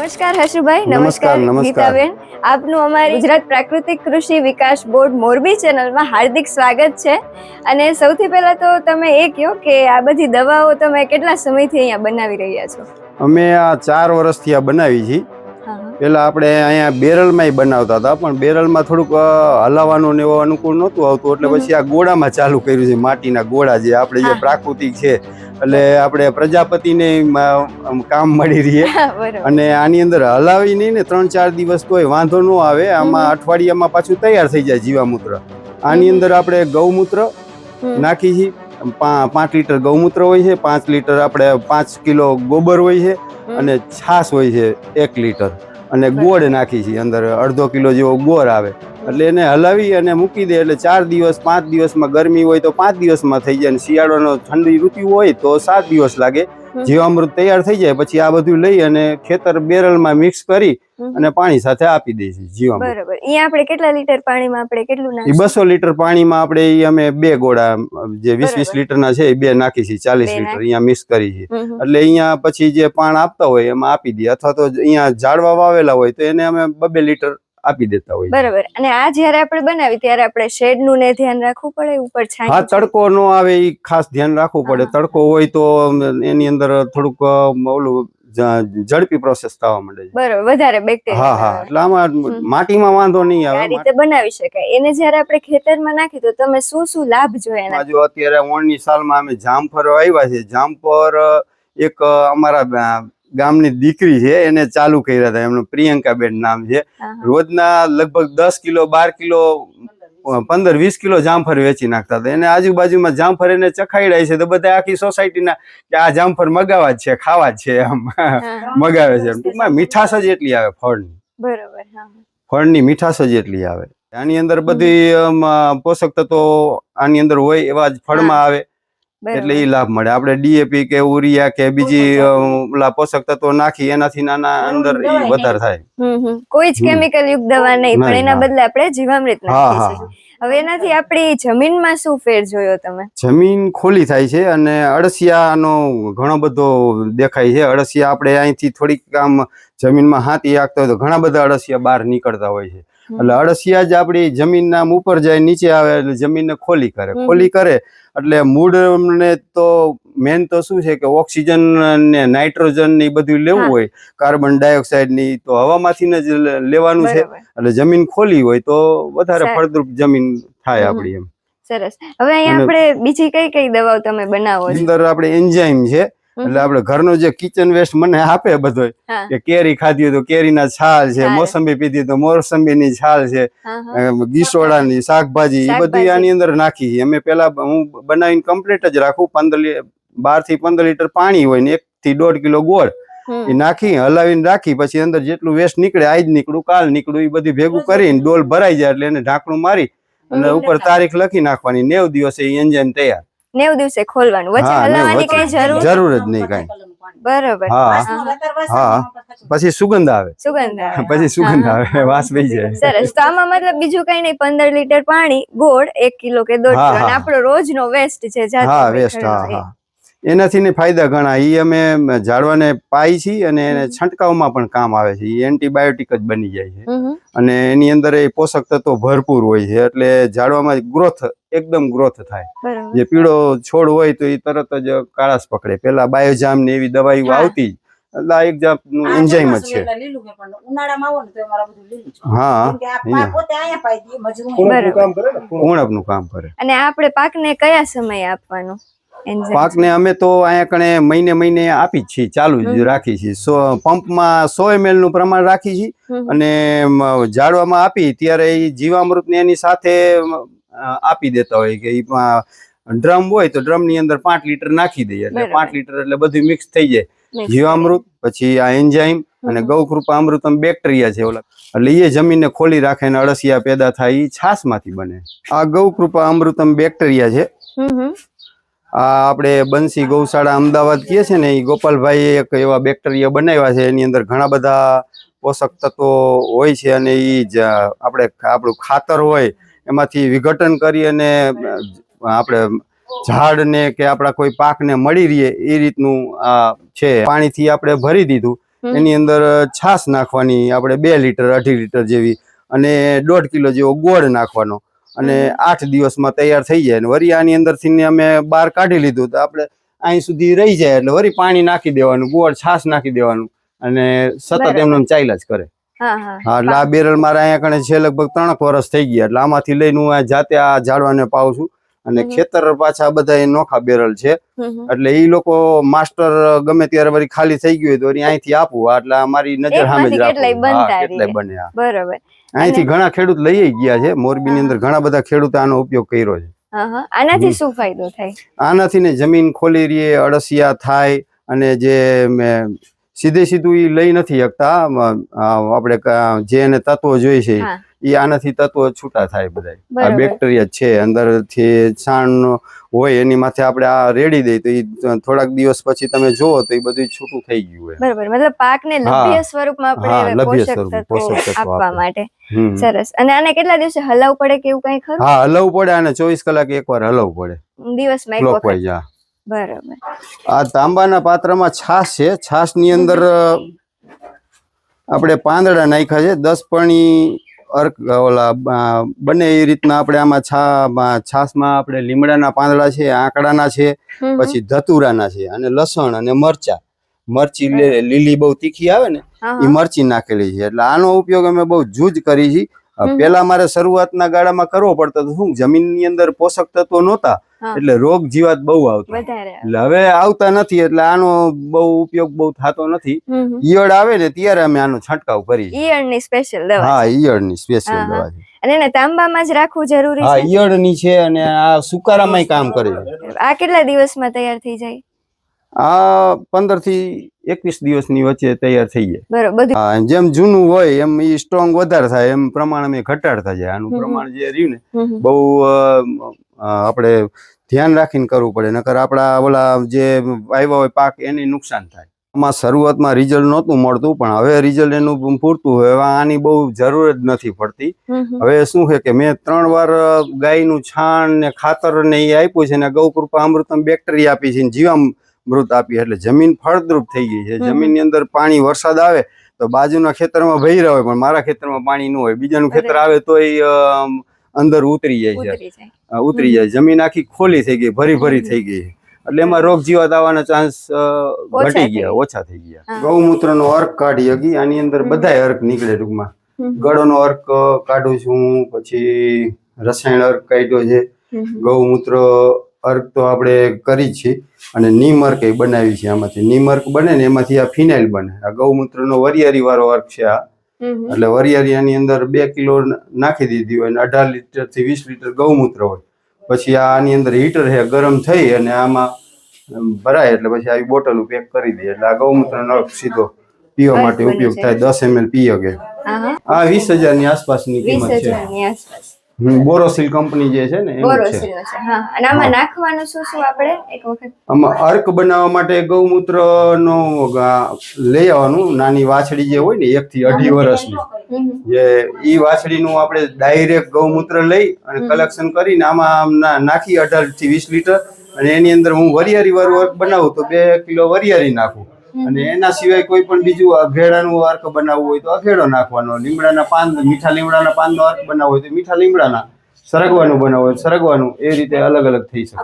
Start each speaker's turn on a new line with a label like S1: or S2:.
S1: નમસ્કાર હર્ષુભાઈ.
S2: નમસ્કાર.
S1: ગીતાબેન, આપનું અમારી ગુજરાત પ્રાકૃતિક કૃષિ વિકાસ બોર્ડ મોરબી ચેનલમાં હાર્દિક સ્વાગત છે. અને સૌથી પહેલા તો તમે એ કહો કે આ બધી દવાઓ તમે કેટલા સમયથી અહીંયા બનાવી રહ્યા છો?
S2: અમે આ 4 વર્ષથી આ બનાવી છીએ. પેલા આપણે અહીંયા બેરલમાં બનાવતા હતા, પણ બેરલમાં થોડુંક હલાવવાનું ને એવું અનુકૂળ નહોતું આવતું, એટલે પછી આ ગોળામાં ચાલુ કર્યું છે. માટીના ગોળા જે આપણે જે પ્રાકૃતિક છે, એટલે આપણે પ્રજાપતિને કામ મળી રહીએ. અને આની અંદર હલાવી નહીં ને 3-4 દિવસ તોય વાંધો ન આવે. આમાં અઠવાડિયામાં પાછું તૈયાર થઈ જાય જીવામૂત્ર. આની અંદર આપણે ગૌમૂત્ર નાખી છીએ. 5 લીટર ગૌમૂત્ર હોય છે, 5 લીટર આપણે 5 કિલો ગોબર હોય છે, અને છાશ હોય છે 1 લીટર, અને ગોળ નાખી છીએ અંદર 1/2 કિલો જેવો ગોળ આવે. એટલે એને હલાવી અને મૂકી દે એટલે 4 દિવસ 5 દિવસમાં, ગરમી હોય તો 5 દિવસમાં થઈ જાય, અને શિયાળાનો ઠંડી ઋતુ હોય તો 7 દિવસ લાગે. જીવામૃત તૈયાર થઈ જાય પછી આ બધું લઈ અને ખેતર બેરલમાં મિક્સ કરી અને પાણી સાથે આપી દઈએ છીએ જીવામૃત.
S1: બરાબર. અહીંયા આપણે કેટલા લીટર પાણીમાં આપણે કેટલું નાખીએ?
S2: 200 લીટર પાણીમાં આપણે અમે 2 ગોળા જે 20-20 લીટરના છે એ 2 નાખી છીએ, 40 લીટર અહીંયા મિક્સ કરી છે. એટલે અહીંયા પછી જે પાણ આપતા હોય એમાં આપી દઈએ, અથવા તો અહીંયા ઝાડવા વાવેલા હોય તો એને અમે 2-2 લીટર આપી દેતા હોય.
S1: બરાબર. અને આ જ્યારે આપણે બનાવી ત્યારે આપણે શેડનું ને ધ્યાન રાખવું પડે, ઉપર છાંય?
S2: હા, તડકો નો આવે એ ખાસ ધ્યાન રાખવું પડે. તડકો હોય તો એની અંદર થોડુંક ઓલું ઝડપી પ્રોસેસ થવા માંડે છે.
S1: બરાબર, વધારે બેક્ટેરિયા.
S2: હા, એટલે આમાં માટીમાં વાંધો નહીં આવે.
S1: આ રીતે બનાવી શકાય. એને જ્યારે આપણે ખેતરમાં નાખી તો તમે શું લાભ જોયા એના?
S2: જો અત્યારે ઓણની સાલમાં અમે જામફળ આવ્યા છે. જામફળ એક અમારા ગામની દીકરી છે એને ચાલુ કર્યા હતા. એમનું પ્રિયંકાબેન નામ છે. રોજના લગભગ 10 કિલો 12 કિલો 15-20 કિલો જામફળ વેચી નાખતા હતા. એને આજુબાજુમાં જામફળ એને ચખાડ્યા છે તો બધા આખી સોસાયટીના કે આ જામફળ મગાવા જ છે, ખાવા જ છે, એમ મગાવે છે. ટૂંકમાં મીઠાશ જ એટલી આવે ફળની.
S1: બરોબર.
S2: ફળની મીઠાશ જ એટલી આવે. આની અંદર બધી પોષક તત્વો આની અંદર હોય એવા જ ફળમાં આવે, એટલે એ લાભ મળે. આપણે ડીએપી કે યુરિયા કે બીજી પોષક તત્વો નાખી એનાથી નાના અંદર વધારે થાય.
S1: કોઈ જ કેમિકલ યુક્ત દવા નહીં, પણ એના બદલે આપણે જીવામૃત નાખીએ છીએ. હવે એનાથી આપણી જમીનમાં શું ફેર જોયો તમે?
S2: જમીન ખોલી થાય છે અને અળસિયાનો ઘણો બધો દેખાય છે. અળસિયા આપણે અહીંથી થોડીક આમ જમીનમાં હાથી રાખતા હોય તો ઘણા બધા અળસિયા બહાર નીકળતા હોય છે. એટલે અળસિયા જ આપણી જમીનના ઉપર જાય, નીચે આવે એટલે જમીનને ખોલી કરે. એટલે મૂળને તો મેન તો શું છે કે ઓક્સિજન ને નાઇટ્રોજન ને બધું લેવું હોય, કાર્બન ડાયોક્સાઇડ ની તો હવામાંથી જ લેવાનું છે. એટલે જમીન ખોલી હોય તો વધારે ફળદ્રુપ જમીન થાય આપડી. એમ
S1: સરસ. હવે અહીંયા આપણે બીજી કઈ દવાઓ તમે બનાવો છો?
S2: અંદર આપણે એન્ઝાઇમ છે. એટલે આપણે ઘરનો જે કિચન વેસ્ટ મને આપે બધો, કે કેરી ખાધી હોય તો કેરીના છાલ છે, મોસંબી પીધી તો મોસંબીની છાલ છે, ગીસોડાની શાકભાજી, એ બધી આની અંદર નાખી. અમે પેલા હું બનાવીને કમ્પ્લીટ જ રાખું. 12 થી 15 લીટર પાણી હોય ને 1 થી 1.5 કિલો ગોળ એ નાખી હલાવીને રાખી. પછી અંદર જેટલું વેસ્ટ નીકળે, આજ નીકળું કાલ નીકળું, એ બધું ભેગું કરીને ડોલ ભરાઈ જાય એટલે એને ઢાંકણું મારી અને ઉપર તારીખ લખી નાખવાની. 90 દિવસે એન્ઝાઇમ તૈયાર.
S1: 90 દિવસે ખોલવાનું, વચ્ચે હલાવવાની કઈ
S2: જરૂર જ નહીં કાંઈ.
S1: બરાબર.
S2: હા, પછી સુગંધ આવે. પછી સુગંધ આવે, વાસ થઈ જાય.
S1: સરસ. તો આમાં મતલબ બીજું કઈ નહીં, 15 લીટર પાણી, ગોળ 1 કિલો કે 1.5 કિલો, અને આપણો રોજનો વેસ્ટ છે.
S2: હા, વેસ્ટ. એનાથી ફાયદા ઘણા. એ અમે ઝાડવાને પાઈ છીએ અને એને છંટકાવમાં પણ કામ આવે છે. એ એન્ટીબાયોટિક જ બની જાય છે. અને એની અંદર એ પોષક તત્વો ભરપૂર હોય છે, એટલે ઝાડવામાં એકદમ ગ્રોથ થાય. જે પીળો છોડ હોય તો એ તરત જ કાળાશ પકડે. પેલા બાયોજામ ને એવી દવાઈઓ આવતી, એટલે આ એક જાતનું એન્ઝાઇમ જ છે. હા, ઉણપનું કામ કરે.
S1: અને આપણે પાકને કયા સમયે આપવાનું?
S2: પાકને અમે તો અહીંયા કણે મહિને આપી જ છીએ, ચાલુ જ રાખી છીએ. પંપમાં 100 ml નું પ્રમાણ રાખી છીએ, અને ઝાડવામાં આપી ત્યારે એ જીવામૃત ને એની સાથે આપી દેતા હોય. કે ડ્રમ હોય તો ડ્રમ ની અંદર 5 લીટર નાખી દઈએ, એટલે 5 લીટર એટલે બધું મિક્સ થઈ જાય. જીવામૃત, પછી આ એન્ઝાઇમ અને ગૌકૃપા અમૃતમ બેક્ટેરિયા છે ઓલા, એટલે એ જમીનને ખોલી રાખે ને અળસિયા પેદા થાય, એ છાસ માંથી બને. આ ગૌકૃપા અમૃતમ બેક્ટેરિયા છે. આ આપણે બંસી ગૌશાળા અમદાવાદ કહીએ છીએ ને, એ ગોપાલભાઈ એક એવા બેક્ટેરિયા બનાવ્યા છે. એની અંદર ઘણા બધા પોષક તત્વો હોય છે, અને એ જ આપણું ખાતર હોય એમાંથી વિઘટન કરી અને આપણે ઝાડને કે આપણા કોઈ પાકને મળી રહીએ એ રીતનું આ છે. પાણીથી આપણે ભરી દીધું એની અંદર છાશ નાખવાની આપણે 2 લીટર 2.5 લીટર જેવી અને 1.5 કિલો જેવો ગોળ નાખવાનો અને 8 દિવસમાં તૈયાર થઈ જાય. અને વરી આની અંદરથી અમે બહાર કાઢી લીધું તો આપણે અહીં સુધી રહી જાય એટલે વરી પાણી નાખી દેવાનું, ગોળ છાશ નાખી દેવાનું અને સતત એમને ચાલ્યા જ કરે. હા એટલે આ બેરલ મારા અહીંયા કણે છે લગભગ 3 વર્ષ થઈ ગયા. એટલે આમાંથી લઈને હું જાતે આ ઝાડવાને પાઉં છું. અને ખેતર પાછા બધા નોખા બેરલ છે એટલે ઈ લોકો માસ્ટર ગમે ત્યારે વળી ખાલી થઈ ગયું હોય તો વળી અહીંથી આપવું. એટલે અમારી નજર સામે જ કેટલાય બને.
S1: બરોબર.
S2: અહીંથી ઘણા ખેડૂત લઈ ગયા છે. મોરબીની અંદર ઘણા બધા ખેડૂતો આનો ઉપયોગ કર્યો છે.
S1: આનાથી શું ફાયદો થાય?
S2: આનાથી ને જમીન ખોલી રહીએ, અળસિયા થાય અને જે સીધું ઈ લઈ નથી શકતા આપણે જે એને તત્વો જોઈએ છે એ આનાથી તત્વો છૂટા થાય. બધા બેક્ટેરિયા છે અંદરથી છાણ હોય એની માથે આપણે આ રેડી દઈએ તો એ થોડાક દિવસ પછી તમે જોવો તો એ બધું છૂટું થઈ ગયું હોય.
S1: બરાબર. મતલબ પાકને લભ્ય સ્વરૂપમાં આપણે પોષક તત્વો આપવા માટે. સરસ. અને આને કેટલા દિવસે હલાવવું પડે કે એવું કઈ ખરું?
S2: હા હલાવવું પડે અને 24 કલાકે એકવાર હલાવવું પડે.
S1: દિવસમાં એક વખત. બરાબર.
S2: આ તાંબાના પાત્રમાં છાશ છે. છાશ ની અંદર આપણે પાંદડા નાખ્યા છે 10 પણી અર્ક ઓલા બને એ રીતના આપણે આમાં છાશમાં આપણે લીમડાના પાંદડા છે, આંકડાના છે, પછી ધતુરાના છે અને લસણ અને મરચી લીલી બહુ તીખી આવે ને એ મરચી નાખેલી છે. એટલે આનો ઉપયોગ અમે બહુ જૂજ કરી છે. પેલા મારે શરૂઆતના ગાળામાં કરવો પડતો તો શું જમીનની અંદર પોષક તત્વો નહોતા એટલે રોગ જીવાત બહુ આવતો. એટલે હવે આવતા નથી એટલે આનો બહુ ઉપયોગ બહુ થતો નથી. ઈયળ આવે ને ત્યારે અમે આનો છંટકાવ કરીએ.
S1: ઈયળની સ્પેશિયલ દવા? હા
S2: ઈયળની સ્પેશિયલ દવા છે.
S1: અને એને તાંબામાં જ રાખવું જરૂરી છે?
S2: હા ઈયળની છે અને આ સુકારામાંય કામ કરે છે.
S1: આ કેટલા દિવસમાં તૈયાર થઈ જાય?
S2: આ 15 થી 21 દિવસની વચ્ચે તૈયાર થઈ જાય.
S1: બરોબર.
S2: જેમ જૂનું હોય એમ ઈ સ્ટ્રોંગ વધારે થાય એમ પ્રમાણ અમે ઘટાડતા જાય. આનું પ્રમાણ જે રહ્યું ને બહુ આપણે ધ્યાન રાખીને કરવું પડે નકર આપડા ઓલા જે વાવ્યા હોય પાક એને નુકસાન થાય. આમાં શરૂઆતમાં રિઝલ્ટ નહોતું મળતું પણ હવે રિઝલ્ટ એનું પૂરતું હવે આની બહુ જરૂર જ નથી પડતી. હવે શું છે કે મેં 3 વાર ગાયનું છાણ ને ખાતર ને એ આપ્યું છે ને ગૌકૃપા અમૃતમ બેક્ટેરિયા આપી છે, જીવામૃત આપી એટલે જમીન ફળદ્રુપ થઈ ગઈ છે. જમીનની અંદર પાણી વરસાદ આવે તો બાજુના ખેતરમાં ભર્યા હોય પણ મારા ખેતરમાં પાણી ન હોય, બીજાનું ખેતર આવે તોય અંદર ઉતરી જાય છે. જમીન આખી ખોલી થઈ ગઈ, ભરી થઈ ગઈ એટલે એમાં રોગ જીવાત આવવાના ચાન્સ ઘટી ગયા, ઓછા થઈ ગયા. ગૌમૂત્ર નો અર્ક કાઢી હકી. આની અંદર બધાય અર્ક નીકળે. ટૂંકમાં ગળોનો અર્ક કાઢું છું, પછી રસાયણ અર્ક કાઢ્યો છે, ગૌમૂત્ર અર્ક તો આપણે કરી જ છીએ અને નીમ અર્ક એ બનાવી છે. આમાંથી નીમ અર્ક બને ને એમાંથી આ ફિનાઇલ બને. આ ગૌમૂત્ર નો વરિયારી વાળો અર્ક છે આ. એટલે વરિયારી આની અંદર 2 કિલો નાખી દીધી હોય અને 18 લીટર થી 20 લીટર ગૌમૂત્ર હોય. પછી આની અંદર હીટર છે ગરમ થઈ અને આમાં ભરાય એટલે પછી આવી બોટલ પેક કરી દે એટલે આ ગૌમૂત્રનો સીધો પીવા માટે ઉપયોગ થાય. 10 ml પીએ કે આ 20,000 ની આસપાસની કિંમત છે. બોરોસિલ કંપની જે છે ને એનું છે.
S1: અને આમાં નાખવાનું શું આપણે એક વખત?
S2: આમાં અર્ક બનાવવા માટે ગૌમૂત્ર નો લઈ આવવાનું. નાની વાછડી જે હોય ને 1 થી 2.5 વર્ષની જે ઈ વાછડીનું આપણે ડાયરેક્ટ ગૌમૂત્ર લઈ અને કલેક્શન કરીને આમાં નાખી 18 થી 20 લીટર અને એની અંદર હું વરિયારી વાળું અર્ક બનાવું તો 2 કિલો વરિયારી નાખું અને એના સિવાય કોઈ પણ બીજું અઘેડાનું અર્ક બનાવવું હોય તો અઘેડો નાખવાનો. લીમડાના પાન, મીઠા લીમડાના પાનનો અર્ક બનાવવો હોય તો મીઠા લીમડાના, સરગવાનું બનાવવું હોય સરગવાનું. એ રીતે અલગ અલગ થઈ શકે.